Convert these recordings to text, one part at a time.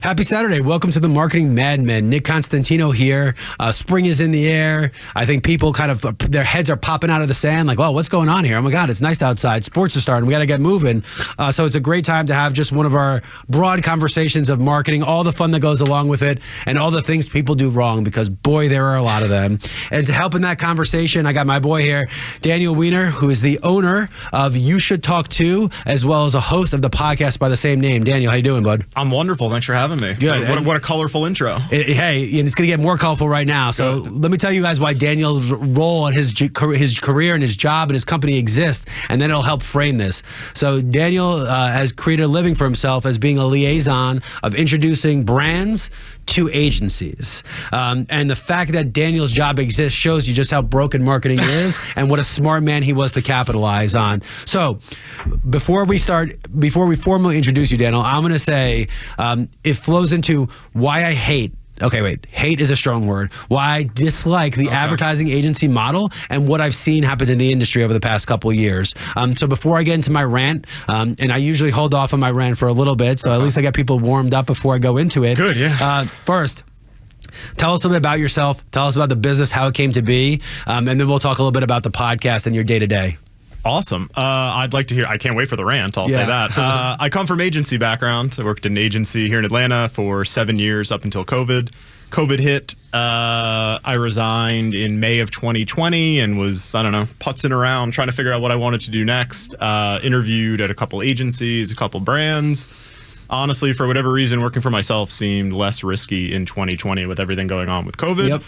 Happy Saturday. Welcome to the Marketing Madmen. Nick Constantino here. Spring is in the air. I think people kind of, their heads are popping out of the sand like, oh, what's going on here? Oh my God, it's nice outside. Sports are starting. We got to get moving. So it's a great time to have just one of our broad conversations of marketing, all the fun that goes along with it, and all the things people do wrong, because boy, there are a lot of them. And to help in that conversation, I got my boy here, Daniel Weiner, who is the owner of You Should Talk To, as well as a host of the podcast by the same name. Daniel, how you doing, bud? I'm wonderful. Thanks for having me. Good. What a colorful intro. Hey, and it's going to get more colorful right now. So let me tell you guys why Daniel's role and his career and his job and his company exists, and then it'll help frame this. So Daniel has created a living for himself as being a liaison of introducing brands to agencies. And the fact that Daniel's job exists shows you just how broken marketing is and what a smart man he was to capitalize on. So before we formally introduce you, Daniel, I'm going to say it flows into why I hate. Okay, wait. Hate is a strong word. Why I dislike the advertising agency model and what I've seen happen in the industry over the past couple of years. So before I get into my rant, and I usually hold off on my rant for a little bit, so at least I get people warmed up before I go into it. Good, yeah. First, tell us a little bit about yourself. Tell us about the business, how it came to be, and then we'll talk a little bit about the podcast and your day-to-day. Awesome. I'd like to hear. I can't wait for the rant. I'll say that. I come from agency background. I worked in an agency here in Atlanta for 7 years up until COVID. COVID hit. I resigned in May of 2020 and was, putzing around trying to figure out what I wanted to do next. Interviewed at a couple agencies, a couple brands. Honestly, for whatever reason, working for myself seemed less risky in 2020 with everything going on with COVID. Yep.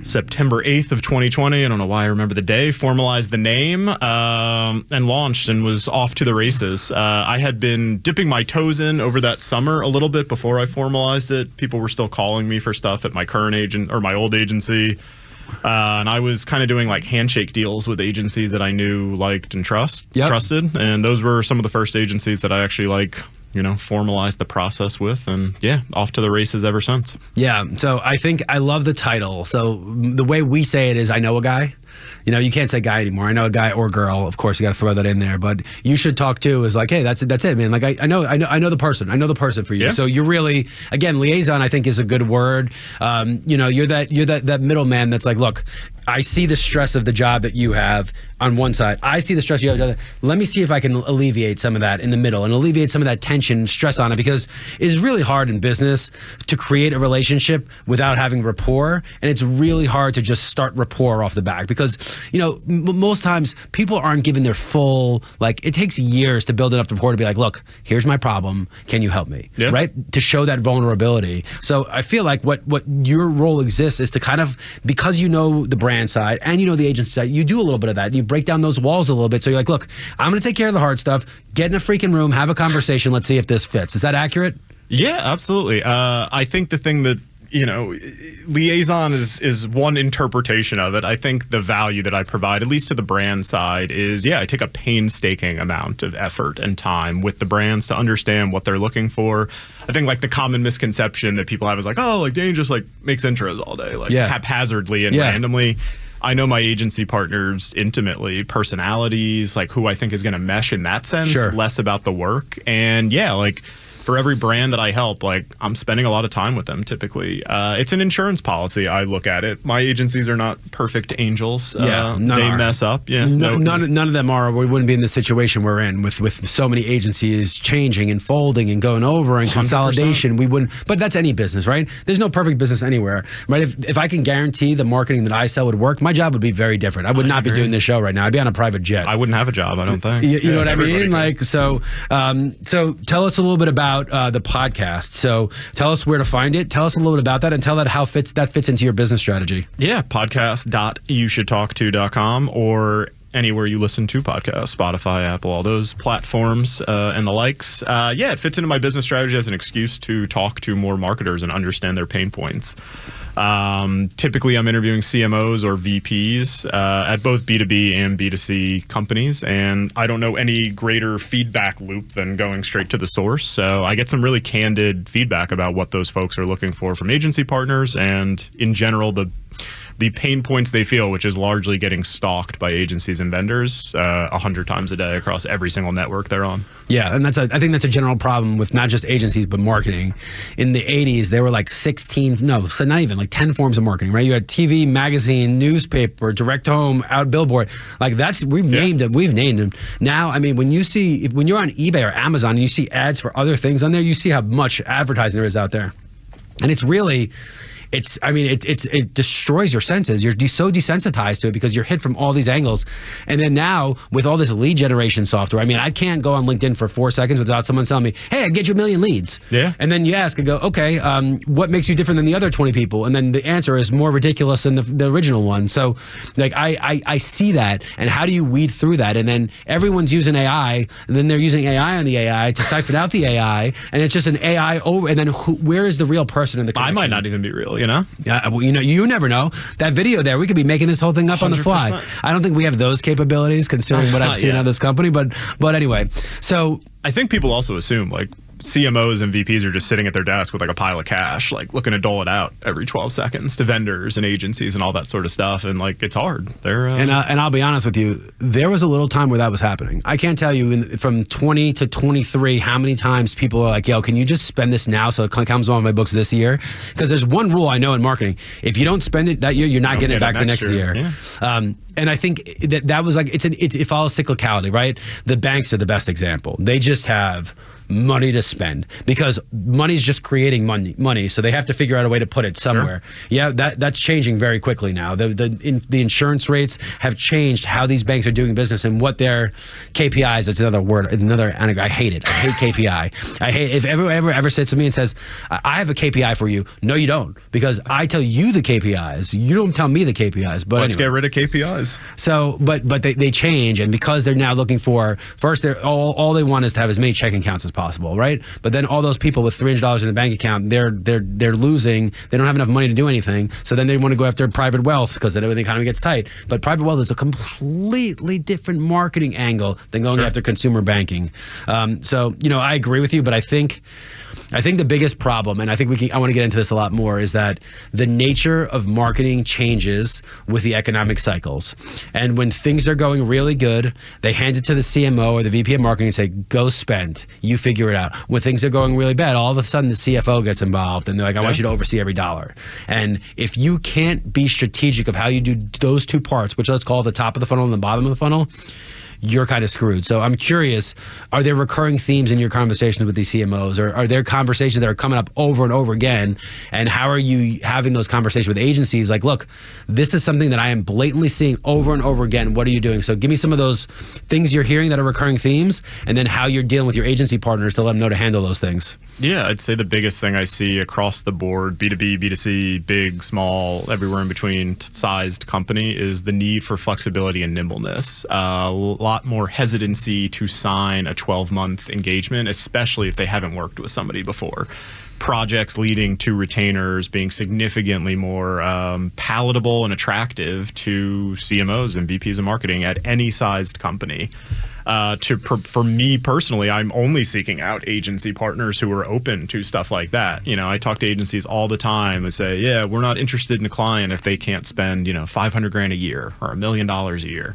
September 8th of 2020, I don't know why I remember the day, formalized the name and launched and was off to the races. I had been dipping my toes in over that summer a little bit before I formalized it. People were still calling me for stuff at my current agent or my old agency. And I was kind of doing like handshake deals with agencies that I knew, liked, and trusted. And those were some of the first agencies that I actually formalized the process with, and off to the races ever since. Yeah, so I think I love the title. So the way we say it is, I know a guy. You can't say guy anymore. I know a guy or girl. Of course, you got to throw that in there. But You Should Talk To is like, hey, that's it, man. Like I know the person. I know the person for you. Yeah. So you're really, again, liaison, I think, is a good word. You're that middleman that's like, look, I see the stress of the job that you have on one side. I see the stress you have on the other. Let me see if I can alleviate some of that in the middle and alleviate some of that tension, stress on it, because it's really hard in business to create a relationship without having rapport. And it's really hard to just start rapport off the back because, most times people aren't given their full, it takes years to build enough rapport to be like, look, here's my problem. Can you help me? Yeah. Right? To show that vulnerability. So I feel like what your role exists is to kind of, because you know the brand side and you know the agency side, you do a little bit of that and you break down those walls a little bit. So you're like, look, I'm going to take care of the hard stuff, get in a freaking room, have a conversation. Let's see if this fits. Is that accurate? Yeah, absolutely. I think the thing that, liaison is one interpretation of it. I think the value that I provide, at least to the brand side, is, I take a painstaking amount of effort and time with the brands to understand what they're looking for. I think the common misconception that people have is Danny just makes intros all day, haphazardly and randomly. I know my agency partners intimately, personalities, who I think is going to mesh in that sense, less about the work. And for every brand that I help, I'm spending a lot of time with them typically. It's an insurance policy. I look at it. My agencies are not perfect angels. They mess up. Yeah, none of them are. We wouldn't be in the situation we're in with so many agencies changing and folding and going over and consolidation. 100%. We wouldn't. But that's any business, right? There's no perfect business anywhere, right? If I can guarantee the marketing that I sell would work, my job would be very different. I would not be doing this show right now. I'd be on a private jet. I wouldn't have a job. I don't think. You know what I mean? So tell us a little bit about the podcast. So tell us where to find it. Tell us a little bit about that and tell that how that fits into your business strategy. Yeah, podcast.youshouldtalkto.com or anywhere you listen to podcasts, Spotify, Apple, all those platforms and the likes. It fits into my business strategy as an excuse to talk to more marketers and understand their pain points. Typically, I'm interviewing CMOs or VPs at both B2B and B2C companies, and I don't know any greater feedback loop than going straight to the source. So I get some really candid feedback about what those folks are looking for from agency partners and, in general, the the pain points they feel, which is largely getting stalked by agencies and vendors 100 times a day across every single network they're on. Yeah, and I think that's a general problem with not just agencies but marketing. In the 80s, there were like 10 forms of marketing, right? You had TV, magazine, newspaper, direct home, out billboard. Like we've named them. Now, I mean, when you're on eBay or Amazon and you see ads for other things on there, you see how much advertising there is out there. And it's really, it destroys your senses. You're so desensitized to it because you're hit from all these angles. And then now with all this lead generation software, I mean, I can't go on LinkedIn for 4 seconds without someone telling me, hey, I get you 1 million leads. Yeah. And then you ask and go, okay, what makes you different than the other 20 people? And then the answer is more ridiculous than the original one. So like I see that. And how do you weed through that? And then everyone's using AI, and then they're using AI on the AI to siphon out the AI. And it's just an AI over. And then where is the real person in the connection? I might not even be real, you know? Yeah, well, you never know. That video there, we could be making this whole thing up 100%. On the fly. I don't think we have those capabilities considering what I've seen on this company, but anyway. So I think people also assume like CMOs and VPs are just sitting at their desk with like a pile of cash, like looking to dole it out every 12 seconds to vendors and agencies and all that sort of stuff. And like, it's hard. And I'll be honest with you, there was a little time where that was happening. I can't tell you from 20 to 23 how many times people are like, yo, can you just spend this now so it comes on my books this year? Because there's one rule I know in marketing. If you don't spend it that year, you're not getting it back the next year. Yeah. And I think that was like, it follows cyclicality, right? The banks are the best example. They just have money to spend because money's just creating money, so they have to figure out a way to put it somewhere. Sure. Yeah, that's changing very quickly now. The insurance rates have changed how these banks are doing business and what their KPIs. That's another word. I hate it. I hate KPI. I hate if ever sits to me and says, I have a KPI for you. No, you don't, because I tell you the KPIs. You don't tell me the KPIs. But let's get rid of KPIs. So, but they change, and because they're now looking for first, all they want is to have as many checking accounts as possible, right? But then all those people with $300 in the bank account, they're losing. They don't have enough money to do anything. So then they want to go after private wealth because then the economy gets tight. But private wealth is a completely different marketing angle than going after consumer banking. So I agree with you, but I think the biggest problem, and I think I want to get into this a lot more, is that the nature of marketing changes with the economic cycles. And when things are going really good, they hand it to the CMO or the VP of marketing and say, go spend, you figure it out. When things are going really bad, all of a sudden the CFO gets involved and they're like, I want you to oversee every dollar. And if you can't be strategic of how you do those two parts, which let's call the top of the funnel and the bottom of the funnel, you're kind of screwed. So I'm curious, are there recurring themes in your conversations with these CMOs, or are there conversations that are coming up over and over again? And how are you having those conversations with agencies? Like, look, this is something that I am blatantly seeing over and over again. What are you doing? So give me some of those things you're hearing that are recurring themes, and then how you're dealing with your agency partners to let them know to handle those things. Yeah, I'd say the biggest thing I see across the board, B2B, B2C, big, small, everywhere in between sized company, is the need for flexibility and nimbleness. A lot more hesitancy to sign a 12-month engagement, especially if they haven't worked with somebody before. Projects leading to retainers being significantly more palatable and attractive to CMOs and VPs of marketing at any sized company. For me personally, I'm only seeking out agency partners who are open to stuff like that. I talk to agencies all the time and say, yeah, we're not interested in a client if they can't spend, $500,000 a year or $1 million a year.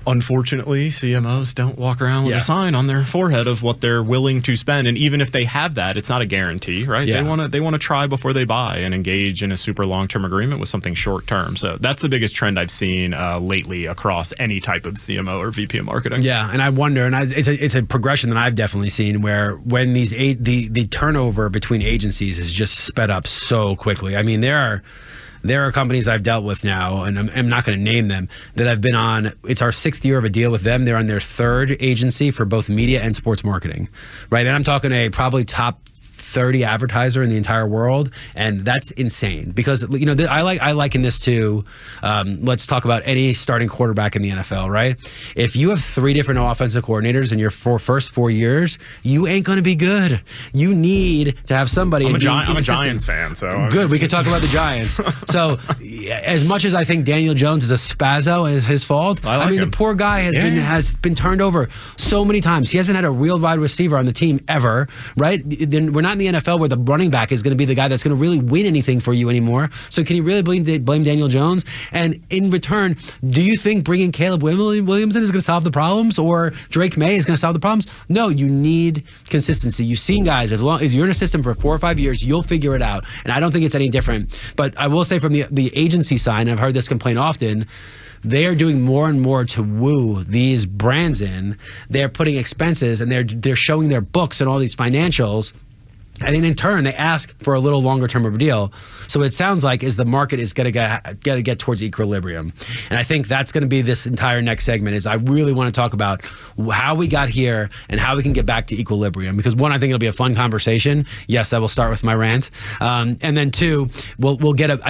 Unfortunately, CMOs don't walk around with a sign on their forehead of what they're willing to spend, and even if they have that, it's not a guarantee, right? Yeah. They want to try before they buy and engage in a super long-term agreement with something short-term. So that's the biggest trend I've seen lately across any type of CMO or VP of marketing. Yeah, and I wonder, and it's a progression that I've definitely seen, where when the turnover between agencies is just sped up so quickly. I mean, there are companies I've dealt with now, and I'm not going to name them, that I've been on. It's our 6th year of a deal with them. They're on their 3rd agency for both media and sports marketing, right? And I'm talking a probably top 30 advertiser in the entire world, and that's insane because I liken this to let's talk about any starting quarterback in the NFL, right? If you have 3 different offensive coordinators in your first 4 years, you ain't going to be good. You need to have somebody. I'm a Giants fan, so good. We could talk about the Giants. So as much as I think Daniel Jones is a spazzo and it's his fault, the poor guy has been turned over so many times. He hasn't had a real wide receiver on the team ever, right? Then we're not in the the NFL where the running back is going to be the guy that's going to really win anything for you anymore. So can you really blame Daniel Jones? And in return, do you think bringing Caleb Williams in is going to solve the problems, or Drake May is going to solve the problems? No, you need consistency. You've seen guys, as long as you're in a system for 4 or 5 years, you'll figure it out. And I don't think it's any different. But I will say from the agency side, and I've heard this complaint often, they are doing more and more to woo these brands in. They're putting expenses, and they're showing their books and all these financials. And then in turn, they ask for a little longer term of a deal. So it sounds like is the market is going to get towards equilibrium. And I think that's going to be this entire next segment is I really want to talk about how we got here and how we can get back to equilibrium. Because one, I think it'll be a fun conversation. Yes, I will start with my rant. And then two, I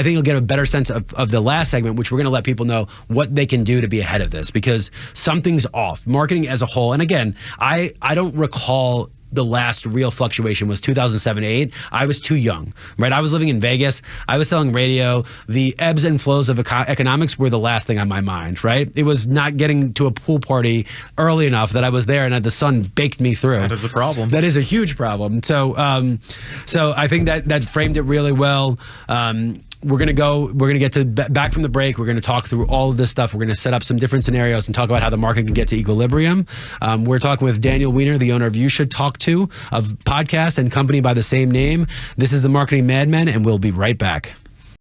think you'll get a better sense of the last segment, which we're going to let people know what they can do to be ahead of this, because something's off. Marketing as a whole. And again, I don't recall the last real fluctuation was 2007-8. I was too young, right? I was living in Vegas. I was selling radio. The ebbs and flows of economics were the last thing on my mind, right? It was not getting to a pool party early enough that I was there and the sun baked me through. That is a problem. That is a huge problem. So I think that framed it really well. We're going to get to back from the break. We're going to talk through all of this stuff. We're going to set up some different scenarios and talk about how the market can get to equilibrium. We're talking with Daniel Weiner, the owner of You Should Talk To, of podcast and company by the same name. This is the Marketing Madmen, and we'll be right back.